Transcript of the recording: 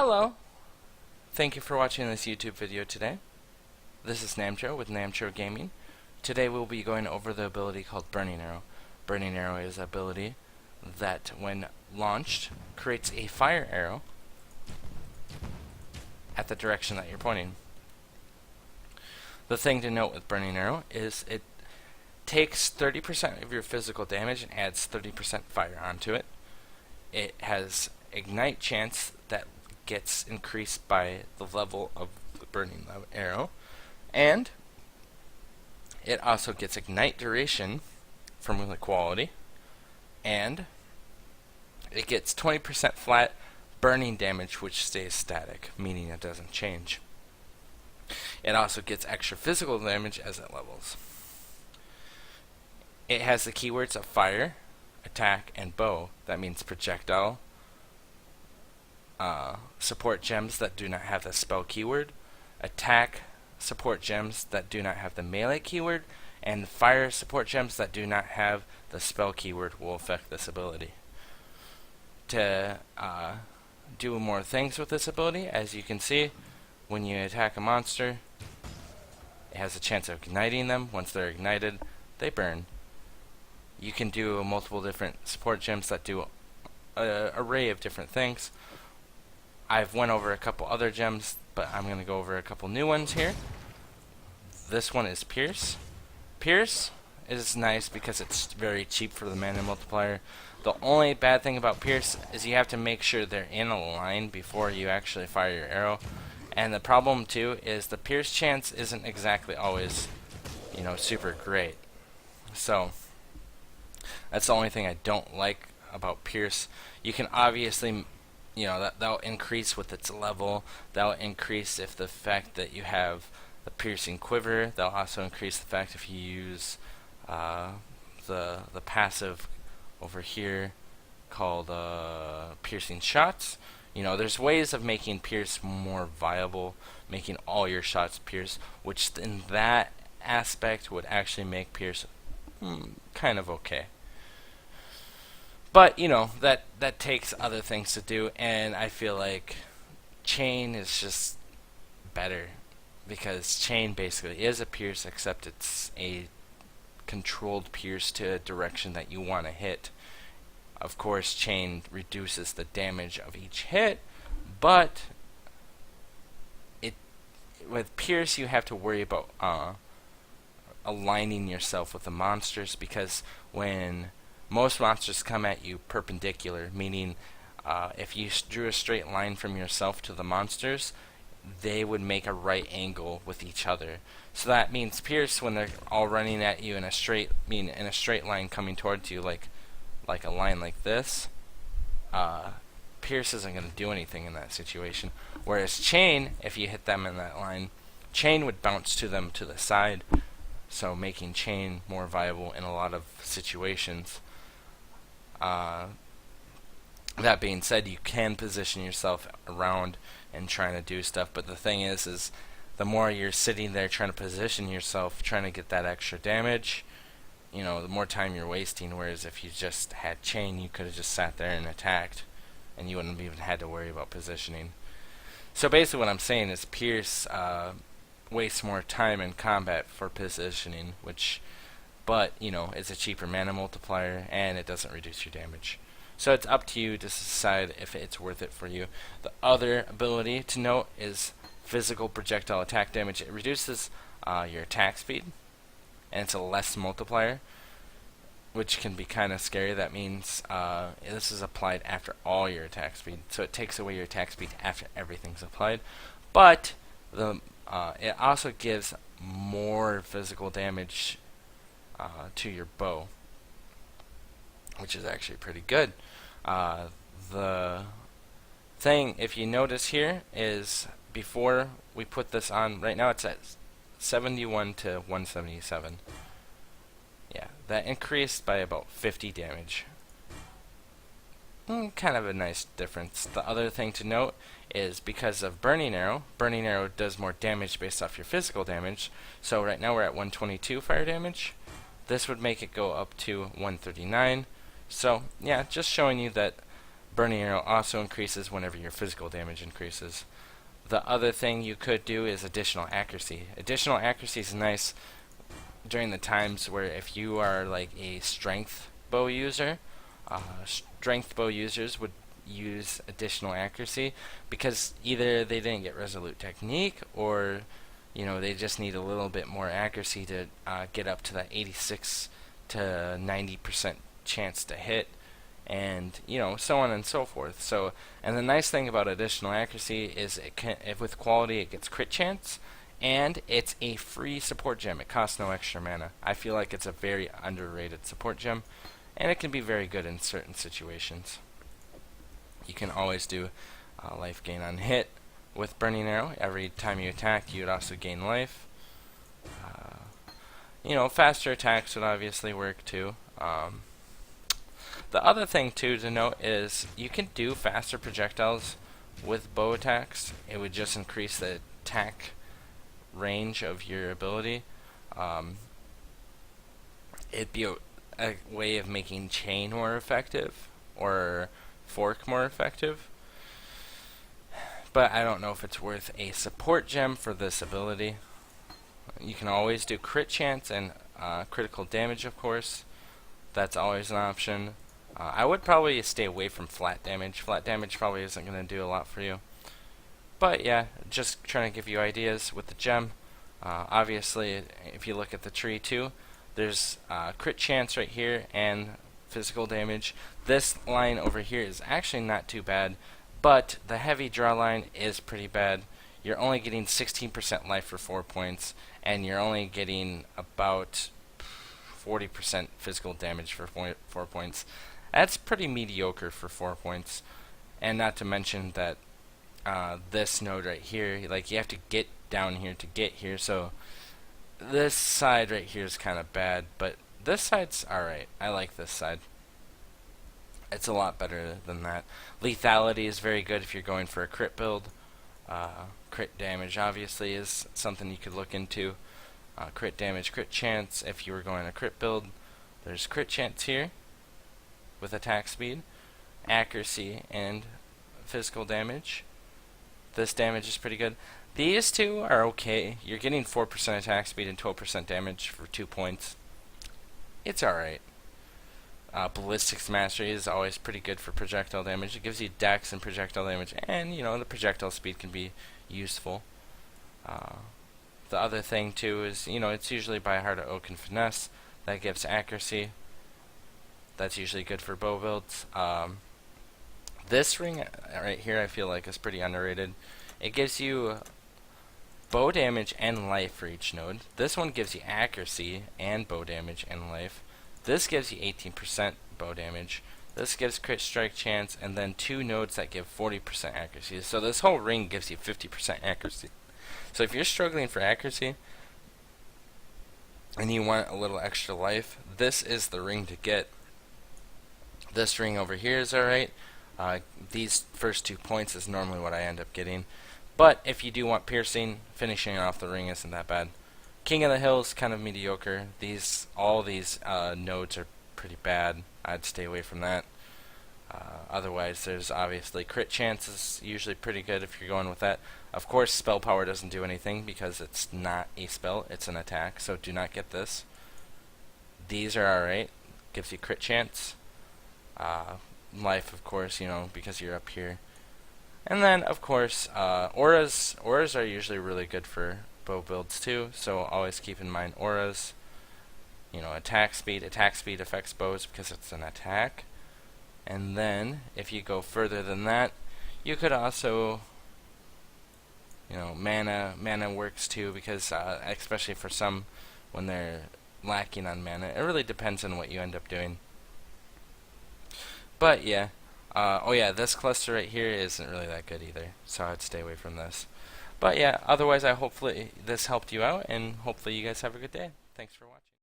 Hello! Thank you for watching this YouTube video today. This is Namtro with Namtro Gaming. Today we'll be going over the ability called Burning Arrow. Burning Arrow is an ability that, when launched, creates a fire arrow at the direction that you're pointing. The thing to note with Burning Arrow is it takes 30% of your physical damage and adds 30% fire onto it. It has ignite chance that gets increased by the level of the burning arrow, and it also gets ignite duration from the quality, and it gets 20% flat burning damage, which stays static, meaning it doesn't change. It also gets extra physical damage as it levels. It has the keywords of fire, attack, and bow. That means projectile, support gems that do not have the spell keyword, attack support gems that do not have the melee keyword, and fire support gems that do not have the spell keyword will affect this ability. To do more things with this ability, as you can see, when you attack a monster, it has a chance of igniting them. Once they're ignited, they burn. You can do multiple different support gems that do an array of different things. I've went over a couple other gems, but I'm going to go over a couple new ones here. This one is Pierce. Pierce is nice because it's very cheap for the mana multiplier. The only bad thing about Pierce is you have to make sure they're in a line before you actually fire your arrow. And the problem too is the Pierce chance isn't exactly always, super great. So that's the only thing I don't like about Pierce. You can obviously, that'll increase with its level. That'll increase if the fact that you have the piercing quiver. That'll also increase the fact if you use the passive over here called piercing shots. There's ways of making Pierce more viable, making all your shots pierce, which in that aspect would actually make Pierce kind of okay. But, that takes other things to do, and I feel like Chain is just better, because Chain basically is a pierce, except it's a controlled pierce to a direction that you want to hit. Of course, Chain reduces the damage of each hit, but with Pierce you have to worry about aligning yourself with the monsters, because when most monsters come at you perpendicular, meaning if you drew a straight line from yourself to the monsters, they would make a right angle with each other. So that means Pierce, when they're all running at you in a straight line coming towards you, like a line like this, Pierce isn't going to do anything in that situation. Whereas Chain, if you hit them in that line, Chain would bounce to them to the side, so making Chain more viable in a lot of situations. That being said, you can position yourself around and trying to do stuff, but the thing is the more you're sitting there trying to position yourself, trying to get that extra damage, the more time you're wasting. Whereas if you just had Chain, you could have just sat there and attacked, and you wouldn't have even had to worry about positioning. So basically what I'm saying is Pierce wastes more time in combat for positioning, but it's a cheaper mana multiplier, and it doesn't reduce your damage. So it's up to you to decide if it's worth it for you. The other ability to note is physical projectile attack damage. It reduces your attack speed, and it's a less multiplier, which can be kind of scary. That means this is applied after all your attack speed, so it takes away your attack speed after everything's applied. But it also gives more physical damage to your bow, which is actually pretty good. The thing, if you notice here, is before we put this on, right now it's at 71 to 177. Yeah, that increased by about 50 damage. Kind of a nice difference. The other thing to note is because of Burning Arrow does more damage based off your physical damage. So right now we're at 122 fire damage. This would make it go up to 139. So yeah, just showing you that Burning Arrow also increases whenever your physical damage increases. The other thing you could do is additional accuracy. Additional accuracy is nice during the times where if you are like a strength bow user, strength bow users would use additional accuracy because either they didn't get resolute technique or they just need a little bit more accuracy to get up to that 86 to 90% chance to hit, and so on and so forth. So, and the nice thing about additional accuracy is with quality it gets crit chance, and it's a free support gem. It costs no extra mana. I feel like it's a very underrated support gem, and it can be very good in certain situations. You can always do life gain on hit with Burning Arrow. Every time you attack, you would also gain life. Faster attacks would obviously work too. The other thing too to note is you can do faster projectiles with bow attacks. It would just increase the attack range of your ability. It'd be a way of making chain more effective or fork more effective. But I don't know if it's worth a support gem for this ability. You can always do crit chance and critical damage, of course. That's always an option. I would probably stay away from flat damage. Flat damage probably isn't going to do a lot for you. But yeah, just trying to give you ideas with the gem. Obviously, if you look at the tree too, there's crit chance right here and physical damage. This line over here is actually not too bad, but the heavy draw line is pretty bad. You're only getting 16% life for 4 points, and you're only getting about 40% physical damage for 4 points. That's pretty mediocre for 4 points. And not to mention that this node right here, like you have to get down here to get here, so this side right here is kind of bad, but this side's alright. I like this side. It's a lot better than that. Lethality is very good if you're going for a crit build. Crit damage obviously is something you could look into. Crit damage, crit chance if you were going a crit build. There's crit chance here with attack speed, accuracy, and physical damage. This damage is pretty good. These two are okay. You're getting 4% attack speed and 12% damage for 2 points. It's alright. Ballistics Mastery is always pretty good for projectile damage. It gives you dex and projectile damage, and the projectile speed can be useful. The other thing too is it's usually by Heart of Oak and Finesse that gives accuracy. That's usually good for bow builds. This ring right here I feel like is pretty underrated. It gives you bow damage and life for each node. This one gives you accuracy and bow damage and life. This gives you 18% bow damage. This gives crit strike chance, and then 2 nodes that give 40% accuracy. So this whole ring gives you 50% accuracy. So if you're struggling for accuracy and you want a little extra life, this is the ring to get. This ring over here is alright. These first 2 points is normally what I end up getting. But if you do want piercing, finishing off the ring isn't that bad. King of the Hill is kind of mediocre. All these nodes are pretty bad. I'd stay away from that. Otherwise, there's obviously crit chance is usually pretty good if you're going with that. Of course, spell power doesn't do anything because it's not a spell, it's an attack, so do not get this. These are alright. Gives you crit chance. Life, of course, because you're up here. And then, of course, auras. Auras are usually really good for bow builds too, so always keep in mind auras. Attack speed. Attack speed affects bows because it's an attack. And then, if you go further than that, you could also, mana works too, because especially for some, when they're lacking on mana, it really depends on what you end up doing. But yeah, oh yeah, this cluster right here isn't really that good either, so I'd stay away from this. But yeah, otherwise hopefully this helped you out, and hopefully you guys have a good day. Thanks for watching.